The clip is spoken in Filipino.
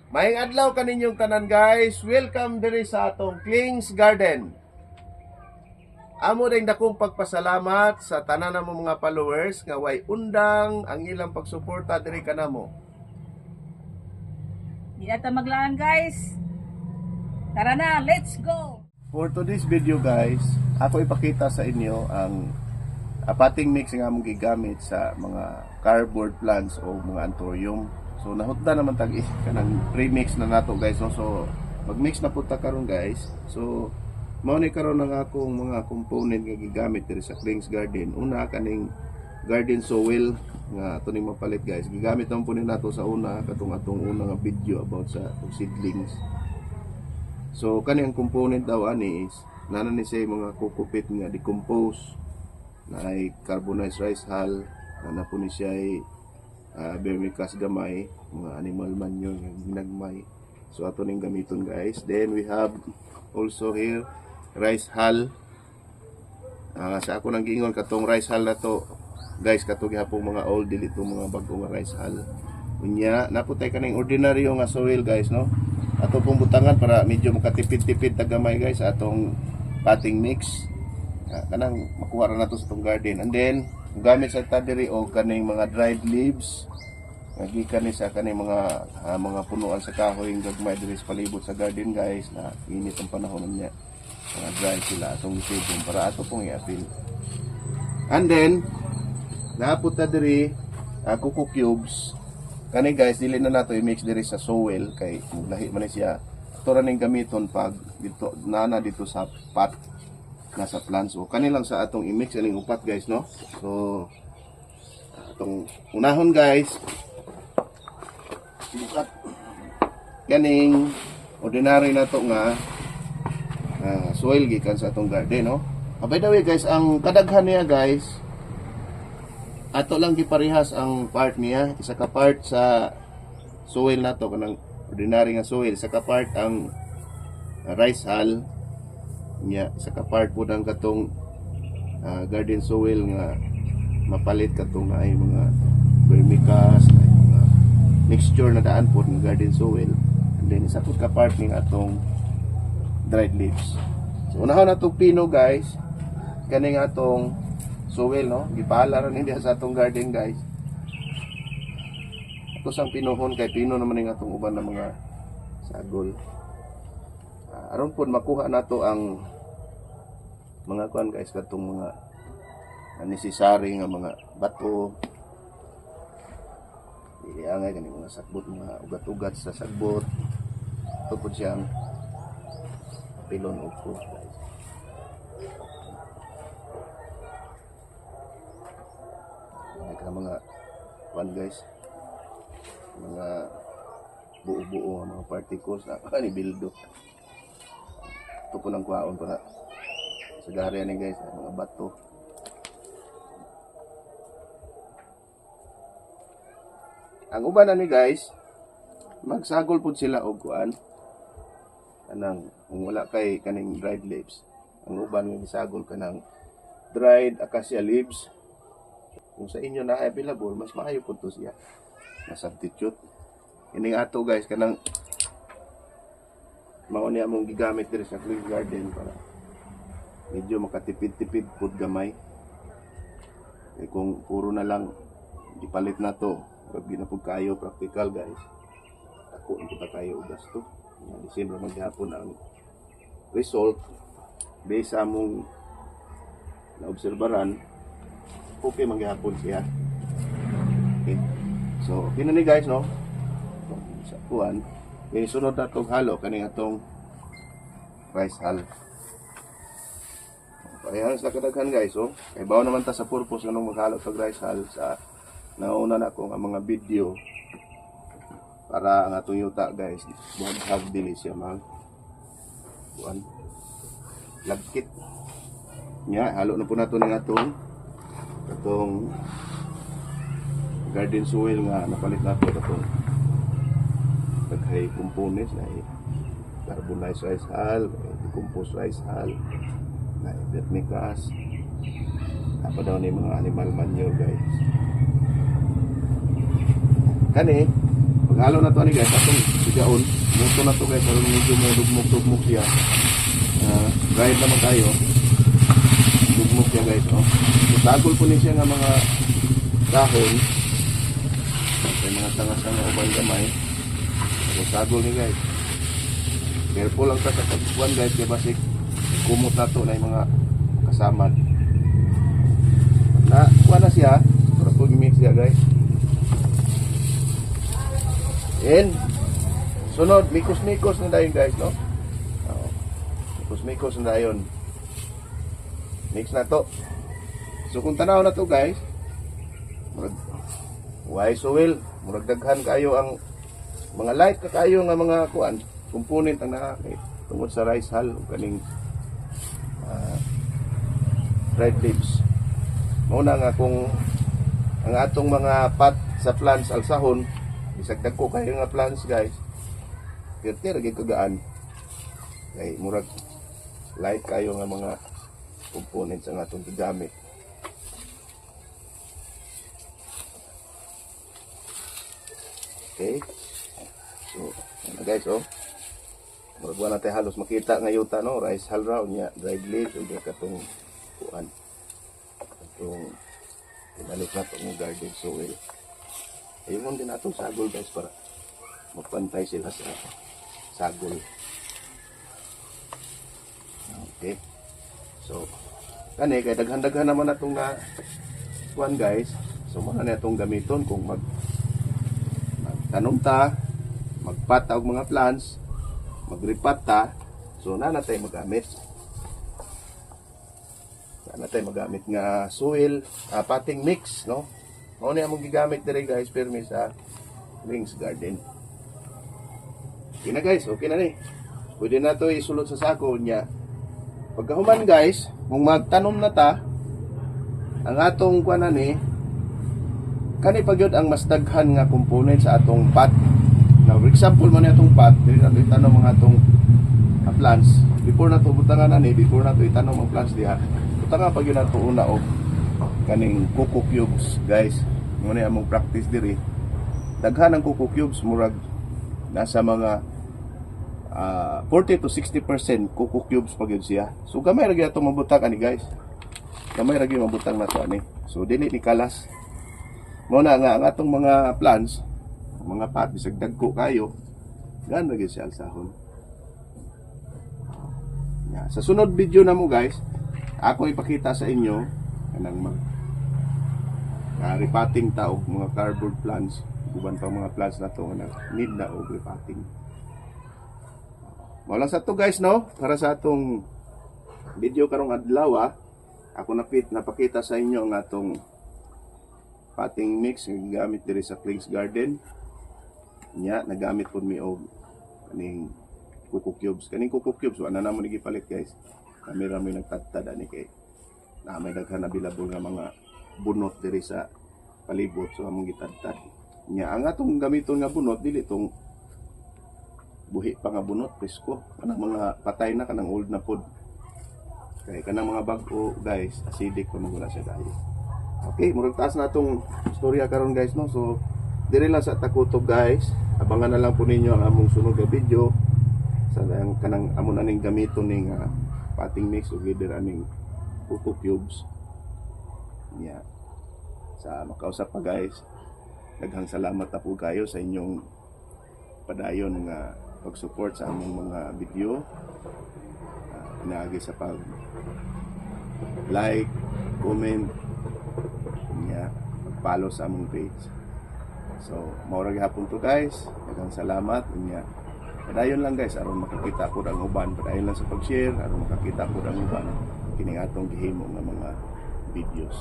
Maayong adlaw kaninyong tanan guys. Welcome diri sa atong Kling's Garden. Amo ring dakong pagpasalamat sa tanan namo mga followers nga way undang ang ilang pagsuporta diri kanamo. Di ata maglaan guys. Tara na, let's go! For today's video guys, ako ipakita sa inyo ang potting mix nga among gigamit sa mga cardboard plants o mga anthurium. So nahutda naman tag kanang pre-mix na nato guys, no? So mag-mix na punta karon guys. So mao ni karon ang akong mga component nga gigamit diri sa Kling's Garden. Una kaning garden soil nga ato ning mapalit guys. Gigamit naman po ni nato sa una katong atong una nga video about sa seedlings. So kani ang component daw ani is nana ni say mga kukupit nga decompose na ay carbonized rice hull, na po ni siya ay vermicast gamay, mga animal manure nga ginagmay. So ato ning gamiton guys. Then we have also here rice hull. Sa ako nang giingon katong rice hull na to guys, katong gihapong mga old dili to mga bag-o nga rice hull. Unya naputay kaning ordinaryo nga soil guys, no? Ato pong butangan para medyo makatipid-tipid tagamay guys sa atong potting mix. Kanang makuha ra nato sa atong garden. And then gamit sa tadiri o kaning mga dried leaves nga gikan ni sa kaning mga punuan sa kahoy nga gagmay diri sa palibot sa garden guys, na init ang panahon niya. Mga dry sila atong isipon para ato pong i-apil. And then naapot ta diri coco cubes. Kani guys, dili na nato i-mix diri sa soil kay lahi man siya. Ito ra ning gamiton pag dito nana dito sa pot nasa plants. So kani lang sa atong i-mix aning upat guys, no? So atong unahon guys, bukat kaning ordinary na to nga soil gikan sa atong garden, no? By the way guys, ang kadaghan niya guys, ato lang giparehas ang part niya. Isa ka part sa soil na to kanang ordinary nga soil, isa ka part ang rice hull niya, isa ka part po ng katong garden soil nga mapalit katong na ay mga vermicast, ay mga mixture na daan po ng garden soil. And then isa po ka part ng atong dried leaves. So unahon na itong pino guys, kaning atong soil, no? Gipala ron hindi sa atong garden guys. Ito sang pinuhon kay pino naman ng atong uban na mga sagol. Aron po makuha nato ang mga kuan guys, katong mga necessary nga mga bato. Iangay kani mga sagbot, mga ugat-ugat sa sagbot. Ito po siyang pilon o fruit guys. Mga kuan guys, mga buo-buo mga particles na kanibildo. Ito po lang kuhaon para sa gari ni guys, mga bato. Ang uban na ni guys, magsagol po sila og kuan kanang kung wala kay kaning dried leaves. Ang uban nga gisagol kanang dried acacia leaves. Kung sa inyo na available, mas maayo po to siya na substitute. Ining ato guys, kanang mao ni among gigamit diri sa Kling's Garden para medyo makatipid-tipid pud gamay. Kung puro na lang ipalit na to, grabe na pud kayo practical guys. Ako ang puta kayo og gasto. Disyembre maghapon ang result based sa among naobserbaran. Okay maghapon siya. Okay. So, kina ni guys, no? Sa kuan, yung sunod na itong halo, kaning atong rice hull. Parehas na kadaghan guys, oh. Kaya bawa naman ta sa purpose ng maghalo sa rice hull sa nauna na akong mga video para ang atong yuta guys, mag-have dili siya mag kuan lagkit. Nya, halo na po nato ng atong garden soil nga napalit nato atong daghay components na carbonized rice hull, decomposed rice hull, na vermicast, apa daw ni mga animal manure guys. Kani Paghalo na to ni guys, atong sigaon. Muto na to guys, aron medyo may dugmok-dugmok siya. Ride naman tayo. Dugmok siya guys, no. So, tagol po niya nga mga dahon. May mga tanga-tanga ubang gamay. So, tagol ni guys. Careful lang ta sa pagkuhan guys, kaya basik kumot na to na yung mga kasamad. Na, kuha na siya. Para po gimix siya guys. And sunod, mikos-mikos na dayon guys, no? Mikos-mikos na dayon. Mix na to. So kung tanaw na to guys, why so well, murag daghan kayo ang mga light ka kayo nga mga kuan, component ang nakakit tungod sa rice hull o kaning red leaves. Muna nga kung ang atong mga pot sa plants alsahon, bisag dagko kayo nga plants guys, pirtir lagi kagaan kay murag light kayo nga mga components ang atong gigamit. Okay, so ano guys, oh murag wala tayo halos makita nga yuta, no? Rice hull raw niya, dried leaves o katong kuan, katong pinalit na itong garden soil. Ayun din natong sagol guys para magpantay sila sa sagol. Okay. So, kani kay daghan-daghan naman natong na kuan guys. So, muna na itong gamiton kung magtanom ta, magpat og mga plants, magripat ta. So, na tayo magamit. Na tayo magamit nga soil, potting mix, no? Mao ni among gigamit diri guys, permi sa Wings Garden. Okay na guys, okay na ni. Pwede na to isulod sa sako niya. Pagkahuman guys, kung magtanom na ta, ang atong kuan ni kani pagyud ang mas daghan nga component sa atong pot. Now, for example man atong pot, dili na to itanom ang atong plants. Before na to butangan ani, before na to itanom ang plants diha. Butangan pagyud na to una og kaning coco cubes guys. Muna among practice diri. Daghan ang coco cubes murag nasa mga 40 to 60% coco cubes pag yun siya. So gamay ra gyud atong mabutang ani guys. Gamay ra gyud mabutang na to ani. So dili ni kalas. Muna nga ang atong mga plants, mga pot bisag dagko kayo, gan ra gyud siya alsahon. Sa sunod video na mo guys, ako ipakita sa inyo kanang repotting ta og mga cardboard plants, uban pa mga plants na to nga need na og repotting. Wala sa to guys, no? Para sa atong video karong adlaw, ako napakita sa inyo ang atong potting mix nga gamit diri sa Wings Garden. Nya nagamit pud mi og kaning coco cubes. Kaning coco cubes wala na mo gipalit guys. Kami ra may nagtadtad ani kay na may daghan available nga mga bunot diri sa palibot, so among gitadtad. Nya ang atong gamiton nga bunot dili tong buhi pa nga bunot, presko. Kanang mga patay na, kanang old na pod. Kay kanang mga bag-o guys, acidic pa magula siya dahil. Okay, murag taas na itong storya karon guys, no? So diri lang sa Takutob guys. Abangan na lang po ninyo ang among sunod nga video sa kanang amon aning gamiton ning potting mix o gider aning coco cubes. Yeah. Sa makausap pa guys, daghang salamat na po kayo sa inyong padayon nga pag-support sa among mga video. Inaagi sa pag like, comment, pag-follow sa among page. So, maura gihapon to guys. Daghang salamat. Padayon lang guys, aron makakita ko ang uban. Padayon lang sa pag-share, aron makakita ko ang uban. Kining atong gihimo nga mga videos.